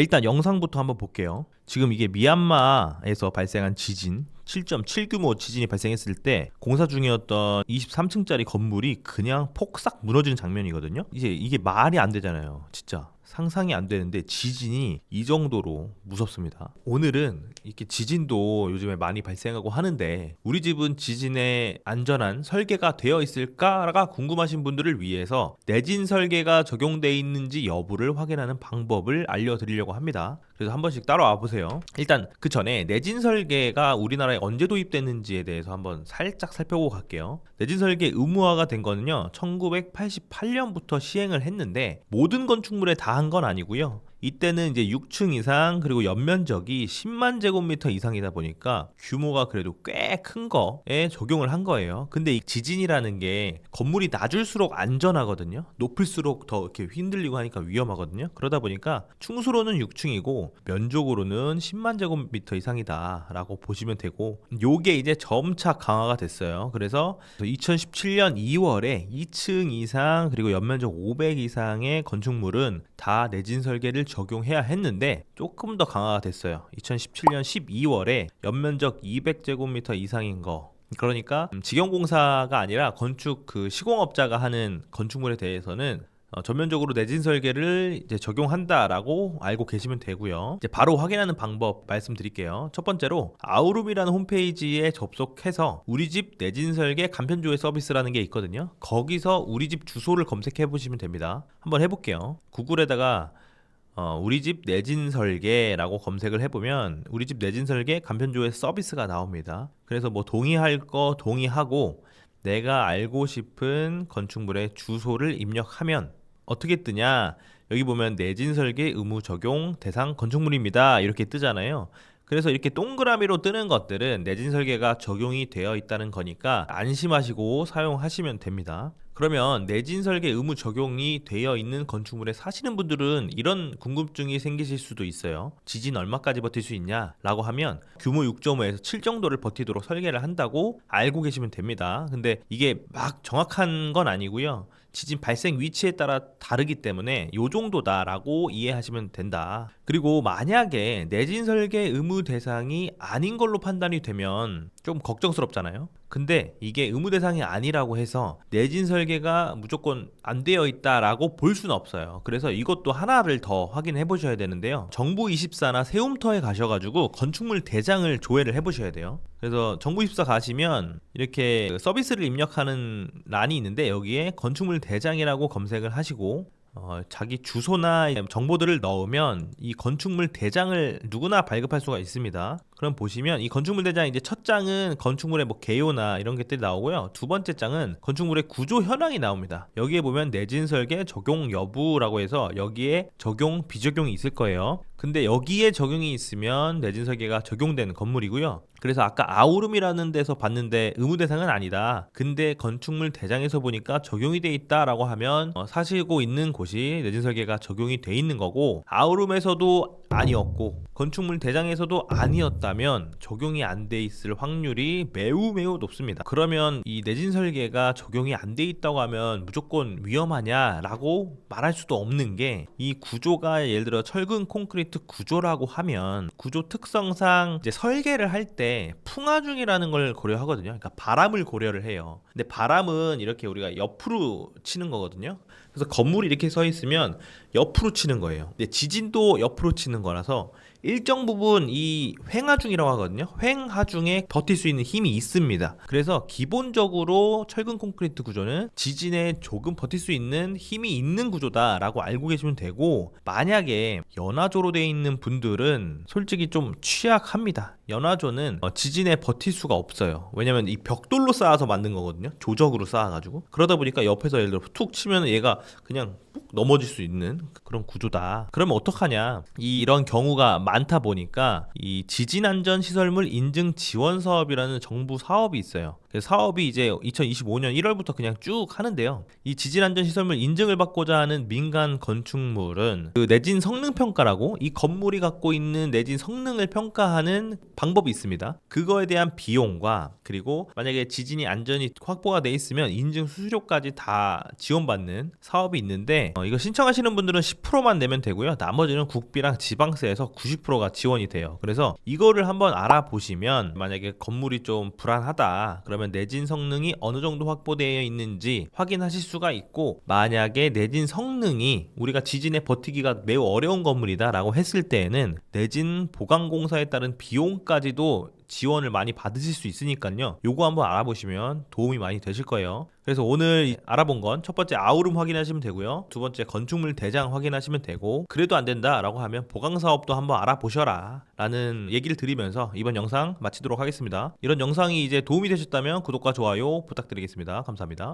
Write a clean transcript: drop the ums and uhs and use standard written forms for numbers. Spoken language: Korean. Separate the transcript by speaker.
Speaker 1: 일단 영상부터 한번 볼게요. 지금 이게 미얀마에서 발생한 지진 7.7 규모 지진이 발생했을 때 공사 중이었던 23층짜리 건물이 그냥 폭삭 무너지는 장면이거든요. 이제 이게 말이 안 되잖아요. 진짜 상상이 안 되는데 지진이 이 정도로 무섭습니다. 오늘은 이렇게 지진도 요즘에 많이 발생하고 하는데 우리 집은 지진에 안전한 설계가 되어 있을까가 궁금하신 분들을 위해서 내진 설계가 적용되어 있는지 여부를 확인하는 방법을 알려드리려고 합니다. 그래서 한 번씩 따라와 보세요. 일단 그 전에 내진 설계가 우리나라에 언제 도입됐는지에 대해서 한번 살짝 살펴보고 갈게요. 내진 설계 의무화가 된 거는요 1988년부터 시행을 했는데 모든 건축물에 다 한 건 아니고요. 이때는 이제 6층 이상 그리고 연면적이 10만 제곱미터 이상이다 보니까 규모가 그래도 꽤 큰 거에 적용을 한 거예요. 근데 이 지진이라는 게 건물이 낮을수록 안전하거든요. 높을수록 더 이렇게 흔들리고 하니까 위험하거든요. 그러다 보니까 층수로는 6층이고 면적으로는 10만 제곱미터 이상이다라고 보시면 되고 요게 이제 점차 강화가 됐어요. 그래서 2017년 2월에 2층 이상 그리고 연면적 500 이상의 건축물은 다 내진 설계를 적용해야 했는데 조금 더 강화가 됐어요. 2017년 12월에 연면적 200제곱미터 이상인 거, 그러니까 직영공사가 아니라 건축 그 시공업자가 하는 건축물에 대해서는 전면적으로 내진 설계를 이제 적용한다라고 알고 계시면 되고요. 이제 바로 확인하는 방법 말씀드릴게요. 첫 번째로 아우룸이라는 홈페이지에 접속해서 우리 집 내진 설계 간편 조회 서비스라는 게 있거든요. 거기서 우리 집 주소를 검색해 보시면 됩니다. 한번 해볼게요. 구글에다가 우리 집 내진 설계라고 검색을 해보면 우리 집 내진 설계 간편 조회 서비스가 나옵니다. 그래서 뭐 동의할 거 동의하고 내가 알고 싶은 건축물의 주소를 입력하면 어떻게 뜨냐, 여기 보면 내진 설계 의무 적용 대상 건축물입니다 이렇게 뜨잖아요. 그래서 이렇게 동그라미로 뜨는 것들은 내진 설계가 적용이 되어 있다는 거니까 안심하시고 사용하시면 됩니다. 그러면 내진 설계 의무 적용이 되어 있는 건축물에 사시는 분들은 이런 궁금증이 생기실 수도 있어요. 지진 얼마까지 버틸 수 있냐 라고 하면 규모 6.5에서 7 정도를 버티도록 설계를 한다고 알고 계시면 됩니다. 근데 이게 막 정확한 건 아니고요. 지진 발생 위치에 따라 다르기 때문에 요 정도다라고 이해하시면 된다. 그리고 만약에 내진 설계 의무 대상이 아닌 걸로 판단이 되면 좀 걱정스럽잖아요. 근데 이게 의무 대상이 아니라고 해서 내진 설계가 무조건 안 되어 있다라고 볼 수는 없어요. 그래서 이것도 하나를 더 확인해 보셔야 되는데요. 정부24나 세움터에 가셔가지고 건축물 대장을 조회를 해 보셔야 돼요. 그래서 정부24 가시면 이렇게 서비스를 입력하는 란이 있는데 여기에 건축물 대장이라고 검색을 하시고 자기 주소나 정보들을 넣으면 이 건축물 대장을 누구나 발급할 수가 있습니다. 그럼 보시면 이 건축물 대장 이제 첫 장은 건축물의 뭐 개요나 이런 것들이 나오고요. 두 번째 장은 건축물의 구조 현황이 나옵니다. 여기에 보면 내진 설계 적용 여부라고 해서 여기에 적용 비적용이 있을 거예요. 근데 여기에 적용이 있으면 내진 설계가 적용된 건물이고요. 그래서 아까 아우룸이라는 데서 봤는데 의무 대상은 아니다. 근데 건축물 대장에서 보니까 적용이 돼 있다라고 하면 사시고 있는 곳이 내진 설계가 적용이 돼 있는 거고, 아우룸에서도 아니었고 건축물 대장에서도 아니었다면 적용이 안 돼 있을 확률이 매우 높습니다. 그러면 이 내진 설계가 적용이 안 돼 있다고 하면 무조건 위험하냐라고 말할 수도 없는 게, 이 구조가 예를 들어 철근 콘크리트 구조라고 하면 구조 특성상 이제 설계를 할 때 풍화중이라는 걸 고려하거든요. 그러니까 바람을 고려를 해요. 근데 바람은 이렇게 우리가 옆으로 치는 거거든요. 그래서 건물이 이렇게 서 있으면 옆으로 치는 거예요. 근데 지진도 옆으로 치는 거라서 일정 부분 이 횡하중이라고 하거든요. 횡하중에 버틸 수 있는 힘이 있습니다. 그래서 기본적으로 철근 콘크리트 구조는 지진에 조금 버틸 수 있는 힘이 있는 구조다라고 알고 계시면 되고, 만약에 연화조로 되어 있는 분들은 솔직히 좀 취약합니다. 연화조는 지진에 버틸 수가 없어요. 왜냐면 이 벽돌로 쌓아서 만든 거거든요. 조적으로 쌓아가지고. 그러다 보니까 옆에서 예를 들어 툭 치면 얘가 그냥 뚝 넘어질 수 있는 그런 구조다. 그러면 어떡하냐? 이런 경우가 많다 보니까 이 지진안전시설물 인증 지원 사업이라는 정부 사업이 있어요. 사업이 이제 2025년 1월부터 그냥 쭉 하는데요. 이 지진안전시설물 인증을 받고자 하는 민간 건축물은 그 내진 성능평가라고 이 건물이 갖고 있는 내진 성능을 평가하는 방법이 있습니다. 그거에 대한 비용과 그리고 만약에 지진이 안전이 확보가 돼 있으면 인증 수수료까지 다 지원받는 사업이 있는데, 있는데 이거 신청하시는 분들은 10%만 내면 되고요. 나머지는 국비랑 지방세에서 90%가 지원이 돼요. 그래서 이거를 한번 알아보시면 만약에 건물이 좀 불안하다 그러면 내진 성능이 어느 정도 확보되어 있는지 확인하실 수가 있고, 만약에 내진 성능이 우리가 지진에 버티기가 매우 어려운 건물이다 라고 했을 때에는 내진 보강공사에 따른 비용까지도 지원을 많이 받으실 수 있으니까요. 요거 한번 알아보시면 도움이 많이 되실 거예요. 그래서 오늘 알아본 건 첫 번째 아우름 확인하시면 되고요. 두 번째 건축물 대장 확인하시면 되고, 그래도 안 된다 라고 하면 보강사업도 한번 알아보셔라 라는 얘기를 드리면서 이번 영상 마치도록 하겠습니다. 이런 영상이 이제 도움이 되셨다면 구독과 좋아요 부탁드리겠습니다. 감사합니다.